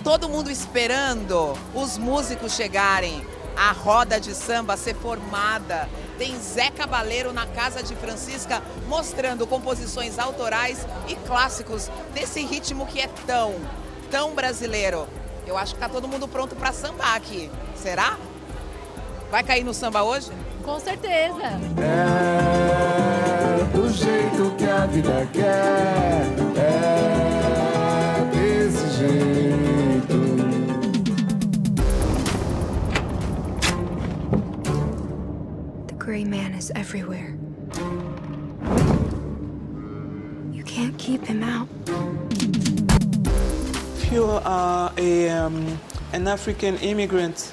todo mundo esperando os músicos chegarem, a roda de samba ser formada. Tem Zeca Baleiro na Casa de Francisca mostrando composições autorais e clássicos desse ritmo que é tão brasileiro. Eu acho que tá todo mundo pronto para sambar aqui. Será? Vai cair no samba hoje? Com certeza. É do jeito que a vida quer, é desse jeito. The gray man is everywhere. You can't keep him out. If you are an African immigrant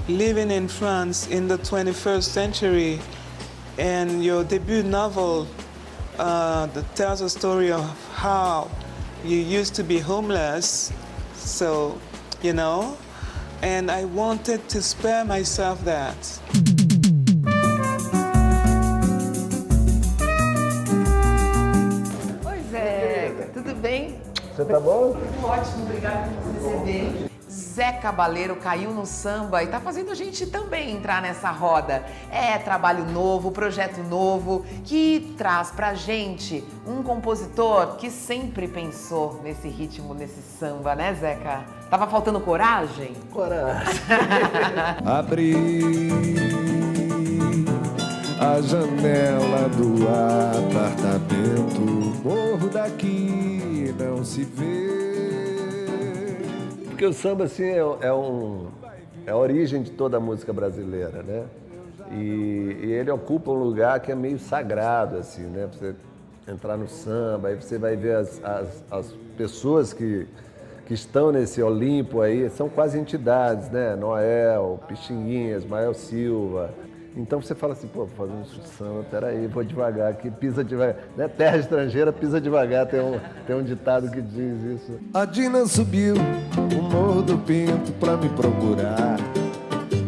living in France in the 21st century, and your debut novel that tells a story of how you used to be homeless, so, you know, and I wanted to spare myself that. Oi, Zeca, tudo bem? Você tá bom? Ótimo, obrigada por nos receber. Zeca Baleiro caiu no samba e tá fazendo a gente também entrar nessa roda. É trabalho novo, projeto novo, que traz pra gente um compositor que sempre pensou nesse ritmo, nesse samba, né, Zeca? Tava faltando coragem? Coragem. Abri a janela do apartamento, morro daqui, não se vê. Porque o samba, assim, é a origem de toda a música brasileira, né? E ele ocupa um lugar que é meio sagrado, assim, né? Pra você entrar no samba, aí você vai ver as pessoas que estão nesse Olimpo aí, são quase entidades, né? Noel, Pixinguinha, Ismael Silva. Então você fala assim, pô, vou fazer um samba, peraí, vou devagar aqui, pisa devagar. Né? Terra estrangeira, pisa devagar, tem um ditado que diz isso. A Dina subiu o Morro do Pinto pra me procurar.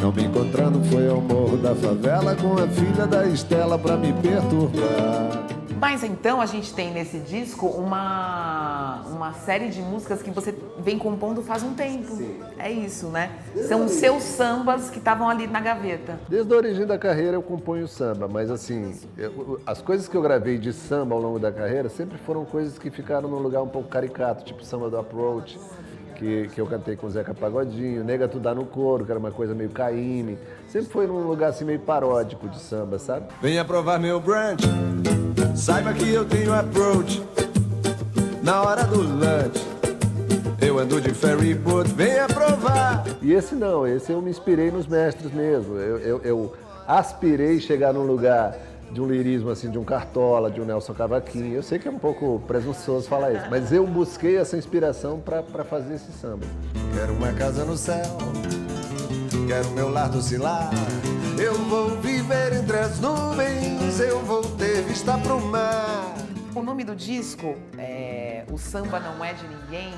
Não me encontrando foi ao Morro da Favela com a filha da Estela pra me perturbar. Mas então a gente tem nesse disco uma série de músicas que você vem compondo faz um tempo. Sim. É isso, né? São os seus sambas que estavam ali na gaveta. Desde a origem da carreira eu componho samba, mas assim, as coisas que eu gravei de samba ao longo da carreira sempre foram coisas que ficaram num lugar um pouco caricato, tipo Samba do Approach, que eu cantei com o Zeca Pagodinho, Nega Tu Dá no Couro, que era uma coisa meio Caymmi. Sempre foi num lugar assim meio paródico de samba, sabe? Venha provar meu brunch, saiba que eu tenho approach. Na hora do lunch, eu ando de ferry boat, venha provar. E esse não, esse eu me inspirei nos mestres mesmo. Eu aspirei chegar num lugar de um lirismo assim, de um Cartola, de um Nelson Cavaquinho. Eu sei que é um pouco presunçoso falar isso, mas eu busquei essa inspiração para fazer esse samba. Quero uma casa no céu, quero meu lar docilar. Eu vou viver entre as nuvens, eu vou ter vista pro mar. O nome do disco é O Samba Não É de Ninguém.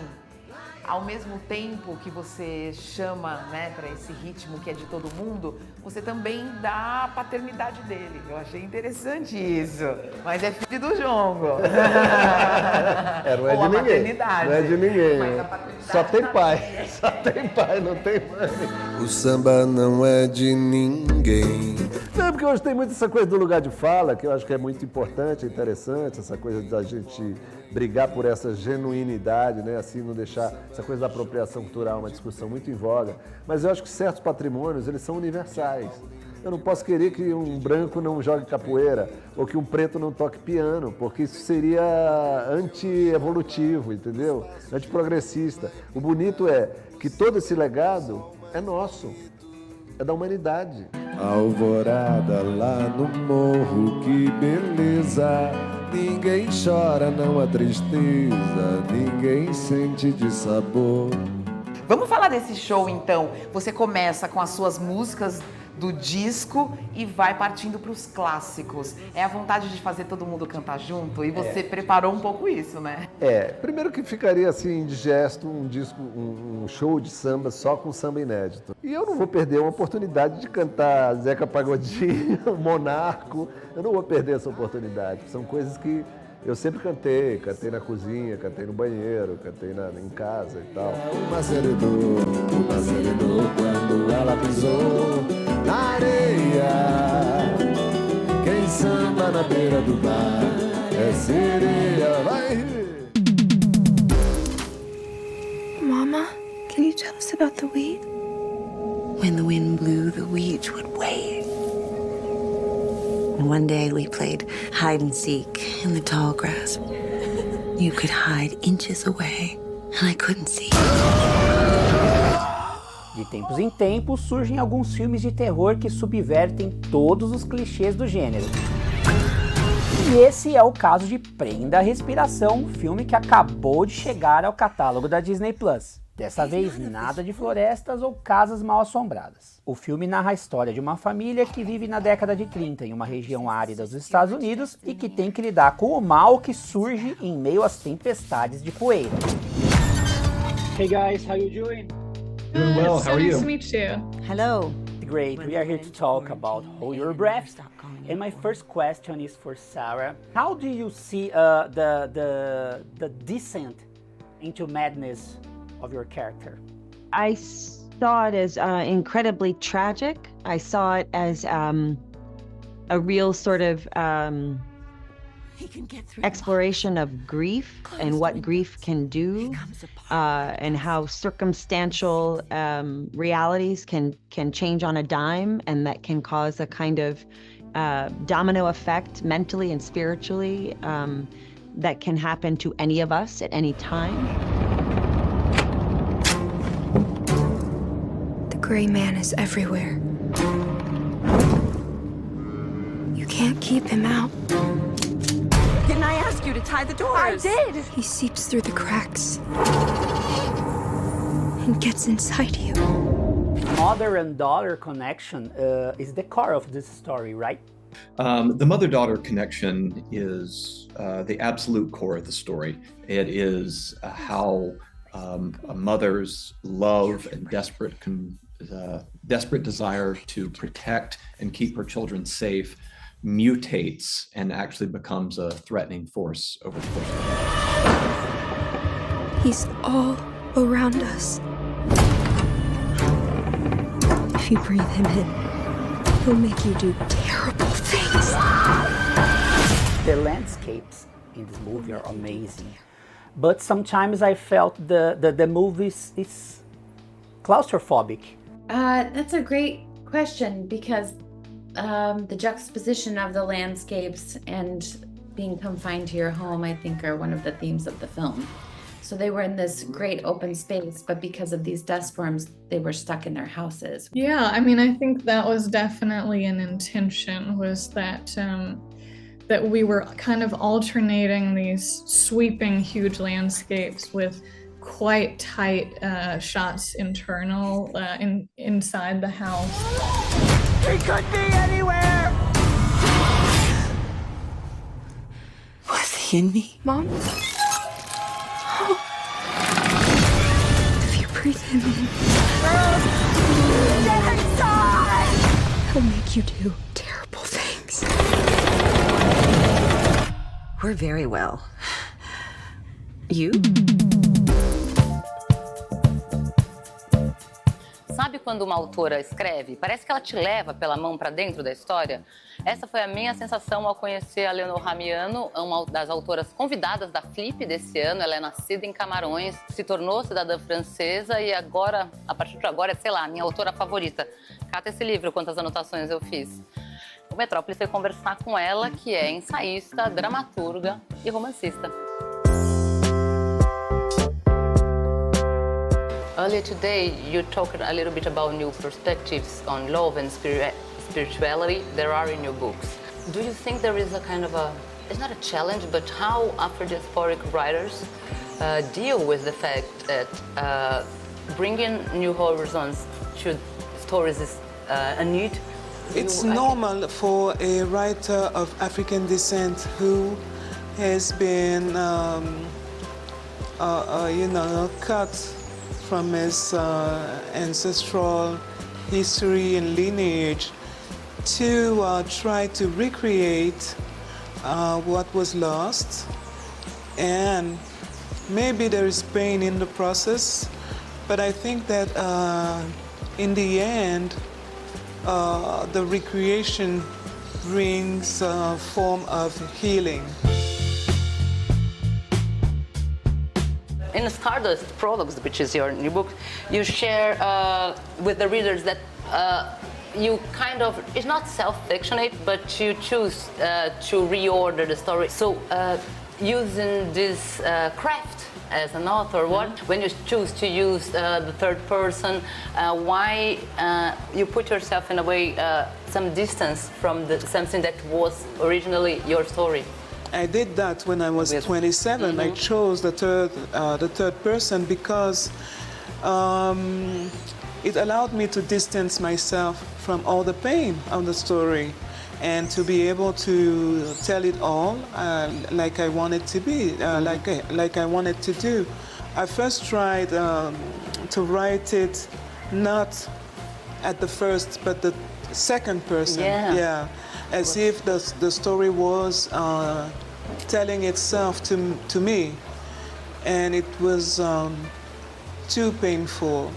Ao mesmo tempo que você chama, né, para esse ritmo que é de todo mundo, você também dá a paternidade dele. Eu achei interessante isso. Mas é filho do jongo. Não é de ninguém. Não é de ninguém. Mas a paternidade só tem pai. também. Só tem pai, não tem mãe. O samba não é de ninguém. Não, porque hoje tem muito essa coisa do lugar de fala, que eu acho que é muito importante, interessante, essa coisa da gente brigar por essa genuinidade, né? Assim, não deixar essa coisa da apropriação cultural, uma discussão muito em voga. Mas eu acho que certos patrimônios, eles são universais. Eu não posso querer que um branco não jogue capoeira ou que um preto não toque piano, porque isso seria anti-evolutivo, entendeu? Antiprogressista. O bonito é que todo esse legado é nosso, é da humanidade. Alvorada lá no morro, que beleza. Ninguém chora, não há tristeza, ninguém sente de sabor. Vamos falar desse show então. Você começa com as suas músicas do disco e vai partindo para os clássicos. É a vontade de fazer todo mundo cantar junto e você preparou um pouco isso, né? Primeiro que ficaria assim indigesto um disco, um show de samba só com samba inédito. E eu não vou perder uma oportunidade de cantar Zeca Pagodinho, Monarco. Eu não vou perder essa oportunidade. São coisas que Eu sempre cantei na cozinha, cantei no banheiro, cantei em casa e tal. Uma seredou quando ela pisou na areia. Quem samba na beira do bar é sereia, vai rir. Mama, can you tell us about the wheat? When the wind blew, the weeds would wave. And one day we played hide and seek in the tall grass. You could hide inches away, and I couldn't see. De tempos em tempos surgem alguns filmes de terror que subvertem todos os clichês do gênero. E esse é o caso de Prenda, Respiração, um filme que acabou de chegar ao catálogo da Disney Plus. Dessa vez, nada de florestas ou casas mal assombradas. O filme narra a história de uma família que vive na década de 30 em uma região árida dos Estados Unidos e que tem que lidar com o mal que surge em meio às tempestades de poeira. Hey guys, how you doing? Doing well, how are you? Nice to meet you. Hello. Great, we are here to talk about Hold Your Breath. And my first question is for Sarah. How do you see the descent into madness of your character? I saw it as incredibly tragic. I saw it as a real sort of exploration of grief and what grief can do, and how circumstantial realities can change on a dime, and that can cause a kind of domino effect mentally and spiritually that can happen to any of us at any time. The gray man is everywhere. You can't keep him out. Didn't I ask you to tie the doors? I did! He seeps through the cracks and gets inside you. Mother and daughter connection is the core of this story, right? The mother-daughter connection is the absolute core of the story. It is how a mother's love and desperate desire to protect and keep her children safe mutates and actually becomes a threatening force over the course of life. He's all around us. If you breathe him in, he'll make you do terrible things. The landscapes in this movie are amazing, but sometimes I felt the movie is claustrophobic. That's a great question, because the juxtaposition of the landscapes and being confined to your home, I think, are one of the themes of the film. So they were in this great open space, but because of these dust storms, they were stuck in their houses. Yeah, I mean, I think that was definitely an intention, was that that we were kind of alternating these sweeping huge landscapes with quite tight shots inside the house. He could be anywhere! Was he in me? Mom? If you breathe him in, he'll make you do terrible things. We're very well. You? Sabe quando uma autora escreve? Parece que ela te leva pela mão para dentro da história. Essa foi a minha sensação ao conhecer a Léonora Miano, uma das autoras convidadas da Filme desse ano. Ela é nascida em Camarões, se tornou cidadã francesa e agora, a partir de agora, é, sei lá, a minha autora favorita. Cata esse livro, quantas anotações eu fiz. O Metrópolis foi conversar com ela, que é ensaísta, dramaturga e romancista. Earlier today, you talked a little bit about new perspectives on love and spirituality there are in your books. Do you think there is a kind of it's not a challenge, but how Afro-diasporic writers deal with the fact that bringing new horizons to stories is a need? It's normal for a writer of African descent who has been, cut from his ancestral history and lineage to try to recreate what was lost and maybe there is pain in the process, but I think that in the end, the recreation brings a form of healing. In the Stardust Prologues, which is your new book, you share with the readers that you kind of, it's not self-fictionate, but you choose to reorder the story. So using this craft as an author, when you choose to use the third person, why you put yourself in a way some distance from something that was originally your story? I did that when I was 27. I chose the third person because it allowed me to distance myself from all the pain of the story and to be able to tell it all like I wanted to be, like I wanted to do. I first tried to write it not at the first, but the second person. Yeah. As if the story was telling itself to me, and it was too painful.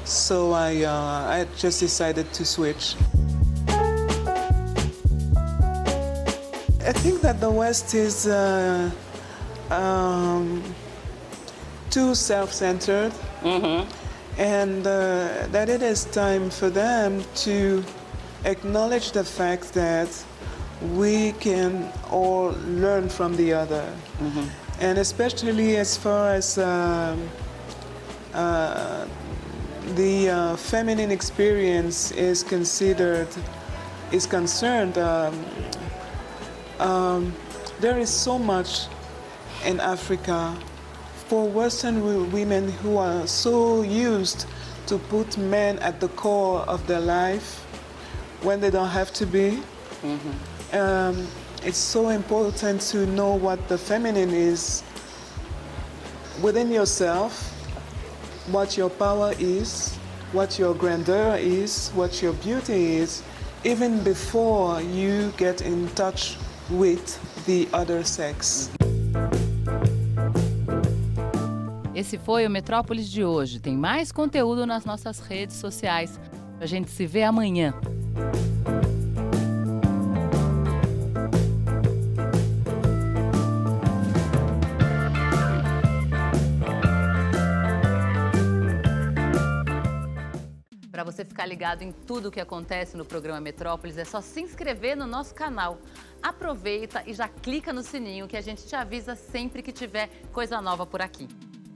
So I just decided to switch. I think that the West is too self-centered, and that it is time for them to acknowledge the fact that we can all learn from the other. And especially as far as the feminine experience is concerned, there is so much in Africa for Western women who are so used to put men at the core of their life when they don't have to be. It's so important to know what the feminine is within yourself, what your power is, what your grandeur is, what your beauty is, even before you get in touch with the other sex. Esse foi o Metrópolis de hoje. Tem mais conteúdo nas nossas redes sociais. A gente se vê amanhã. Para você ficar ligado em tudo o que acontece no programa Metrópolis, é só se inscrever no nosso canal. Aproveita e já clica no sininho que a gente te avisa sempre que tiver coisa nova por aqui.